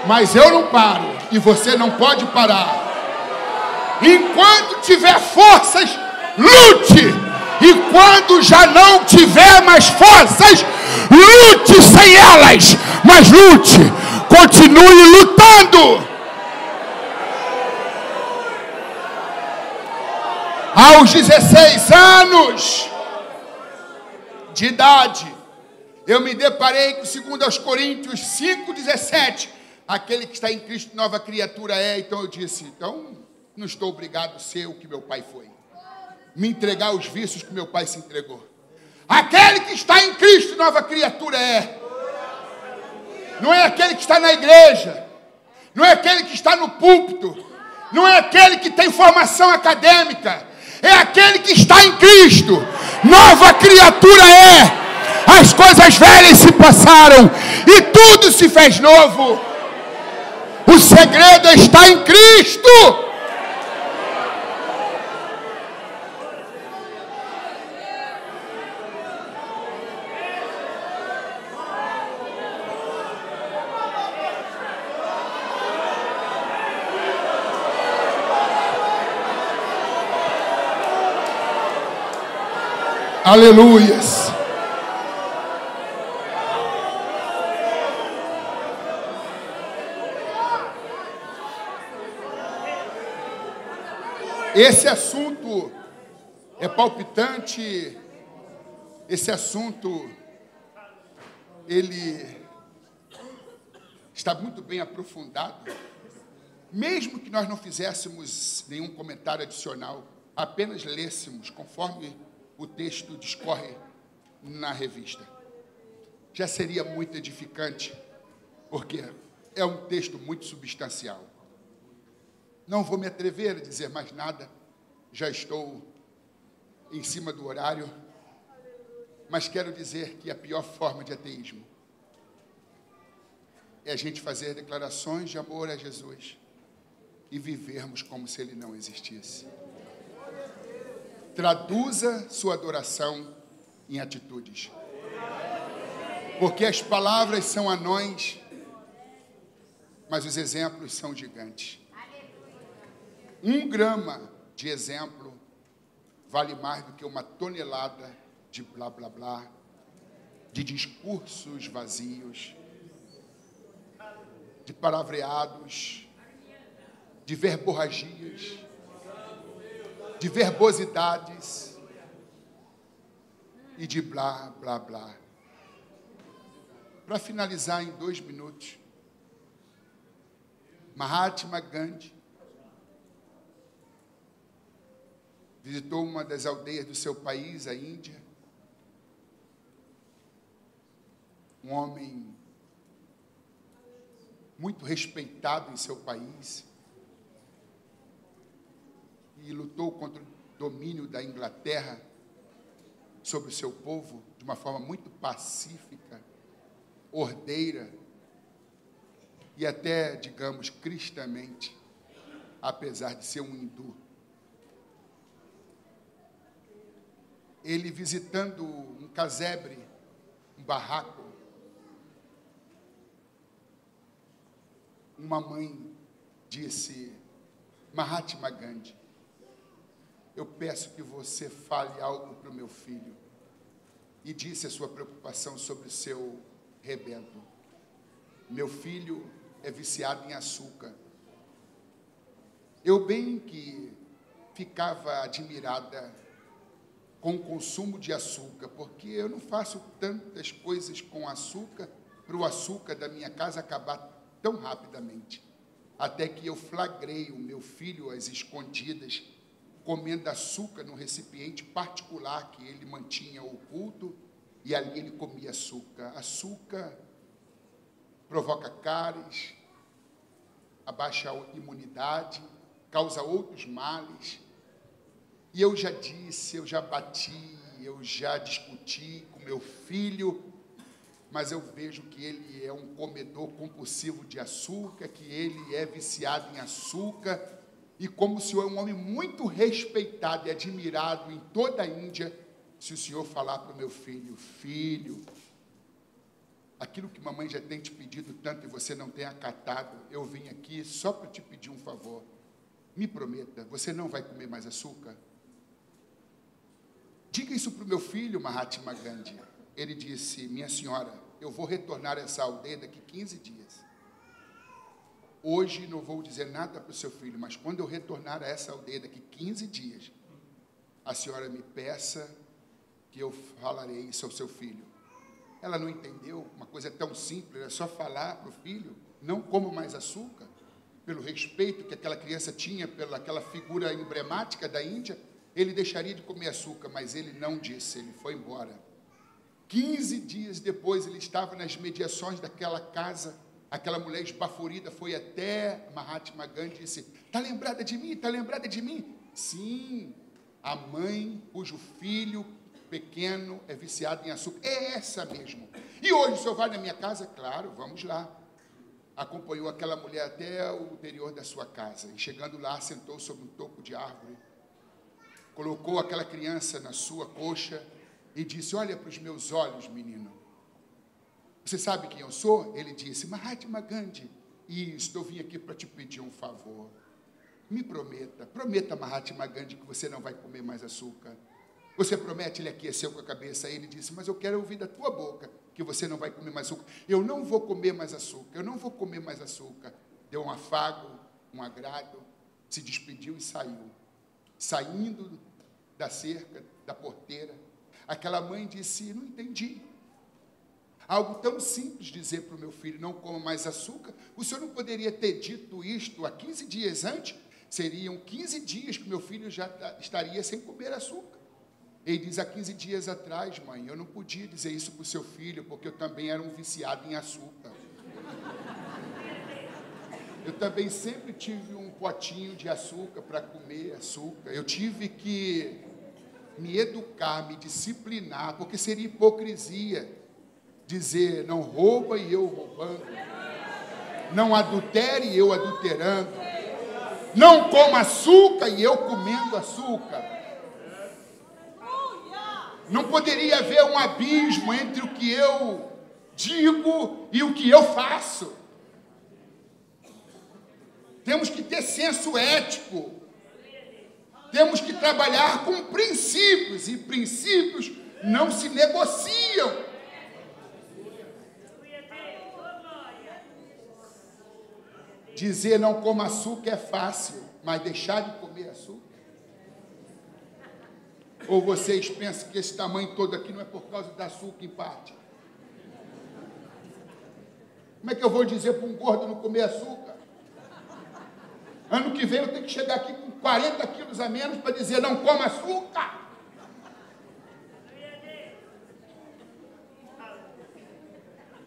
mas eu não paro e você não pode parar. Enquanto tiver forças, lute. E quando já não tiver mais forças, lute sem elas, mas lute, continue lutando. Aos 16 anos de idade, eu me deparei com 2 Coríntios 5,17. Aquele que está em Cristo, nova criatura é. Então eu disse, então não estou obrigado a ser o que meu pai foi. Me entregar aos vícios que meu pai se entregou. Aquele que está em Cristo, nova criatura é. Não é aquele que está na igreja. Não é aquele que está no púlpito. Não é aquele que tem formação acadêmica. É aquele que está em Cristo. Nova criatura é. As coisas velhas se passaram e tudo se fez novo. O segredo está em Cristo. Aleluias. Esse assunto é palpitante. Esse assunto, ele está muito bem aprofundado. Mesmo que nós não fizéssemos nenhum comentário adicional, apenas lêssemos conforme o texto discorre na revista, já seria muito edificante, porque é um texto muito substancial. Não vou me atrever a dizer mais nada, já estou em cima do horário, mas quero dizer que a pior forma de ateísmo é a gente fazer declarações de amor a Jesus e vivermos como se ele não existisse. Traduza sua adoração em atitudes. Porque as palavras são anões, mas os exemplos são gigantes. 1 grama de exemplo vale mais do que 1 tonelada de blá blá blá, de discursos vazios, de palavreados, de verborragias, de verbosidades e de blá, blá, blá. Para finalizar em 2 minutos, Mahatma Gandhi visitou uma das aldeias do seu país, a Índia. Um homem muito respeitado em seu país, e lutou contra o domínio da Inglaterra sobre o seu povo de uma forma muito pacífica, ordeira e até, digamos, cristamente, apesar de ser um hindu. Ele visitando um casebre, um barraco, uma mãe disse, Mahatma Gandhi, eu peço que você fale algo para o meu filho. E disse a sua preocupação sobre o seu rebento. Meu filho é viciado em açúcar. Eu bem que ficava admirada com o consumo de açúcar, porque eu não faço tantas coisas com açúcar para o açúcar da minha casa acabar tão rapidamente. Até que eu flagrei o meu filho às escondidas, comendo açúcar num recipiente particular que ele mantinha oculto, e ali ele comia açúcar. Açúcar provoca cáries, abaixa a imunidade, causa outros males. E eu já disse, eu já bati, eu já discuti com meu filho, mas eu vejo que ele é um comedor compulsivo de açúcar, que ele é viciado em açúcar, e como o senhor é um homem muito respeitado e admirado em toda a Índia, se o senhor falar para o meu filho, filho, aquilo que mamãe já tem te pedido tanto e você não tem acatado, eu vim aqui só para te pedir um favor. Me prometa, você não vai comer mais açúcar? Diga isso para o meu filho, Mahatma Gandhi. Ele disse, minha senhora, eu vou retornar a essa aldeia daqui 15 dias. Hoje não vou dizer nada para o seu filho, mas quando eu retornar a essa aldeia daqui 15 dias, a senhora me peça que eu falarei isso ao seu filho. Ela não entendeu, uma coisa tão simples, era só falar para o filho, não coma mais açúcar, pelo respeito que aquela criança tinha pelaquela figura emblemática da Índia, ele deixaria de comer açúcar, mas ele não disse, ele foi embora. 15 dias depois, ele estava nas mediações daquela casa, aquela mulher esbaforida foi até Mahatma Gandhi e disse, está lembrada de mim? Está lembrada de mim? Sim, a mãe cujo filho pequeno é viciado em açúcar, é essa mesmo. E hoje o senhor vai na minha casa? Claro, vamos lá. Acompanhou aquela mulher até o interior da sua casa, e chegando lá, sentou sobre um toco de árvore, colocou aquela criança na sua coxa e disse, olha para os meus olhos, menino. Você sabe quem eu sou? Ele disse, Mahatma Gandhi. Isso, eu vim aqui para te pedir um favor. Me prometa, Mahatma Gandhi, que você não vai comer mais açúcar. Você promete? Ele aqueceu com a cabeça. Ele disse, mas eu quero ouvir da tua boca que você não vai comer mais açúcar. Eu não vou comer mais açúcar, eu não vou comer mais açúcar. Deu um afago, um agrado, se despediu e saiu. Saindo da cerca, da porteira, aquela mãe disse, não entendi. Algo tão simples dizer para o meu filho, não coma mais açúcar. O senhor não poderia ter dito isto há 15 dias antes? Seriam 15 dias que meu filho já estaria sem comer açúcar. Ele diz, há 15 dias atrás, mãe, eu não podia dizer isso para o seu filho, porque eu também era um viciado em açúcar. Eu também sempre tive um potinho de açúcar para comer açúcar. Eu tive que me educar, me disciplinar, porque seria hipocrisia dizer, não rouba e eu roubando, não adultere e eu adulterando, não coma açúcar e eu comendo açúcar. Não poderia haver um abismo entre o que eu digo e o que eu faço. Temos que ter senso ético. Temos que trabalhar com princípios, e princípios não se negociam. Dizer não coma açúcar é fácil, mas deixar de comer açúcar? Ou vocês pensam que esse tamanho todo aqui não é por causa do açúcar, em parte? Como é que eu vou dizer para um gordo não comer açúcar? Ano que vem eu tenho que chegar aqui com 40 quilos a menos para dizer não coma açúcar.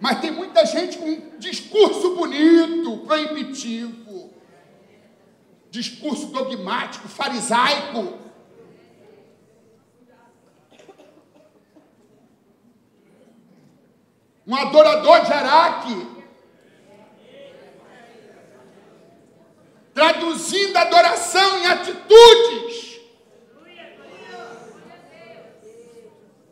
Mas tem muita gente com um discurso bonito, proibitivo, discurso dogmático, farisaico. Um adorador de Araque, traduzindo a adoração em atitudes.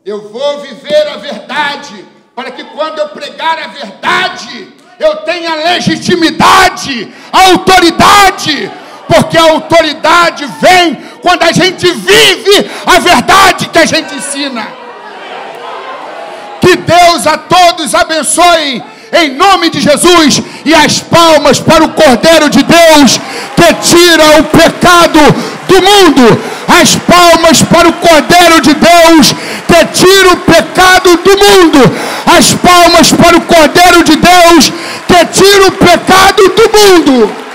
Eu vou viver a verdade, para que quando eu pregar a verdade, eu tenha legitimidade, autoridade, porque a autoridade vem quando a gente vive a verdade que a gente ensina. Que Deus a todos abençoe, em nome de Jesus, e as palmas para o Cordeiro de Deus, que tira o pecado do mundo. As palmas para o Cordeiro de Deus, que tira o pecado do mundo. As palmas para o Cordeiro de Deus, que tira o pecado do mundo.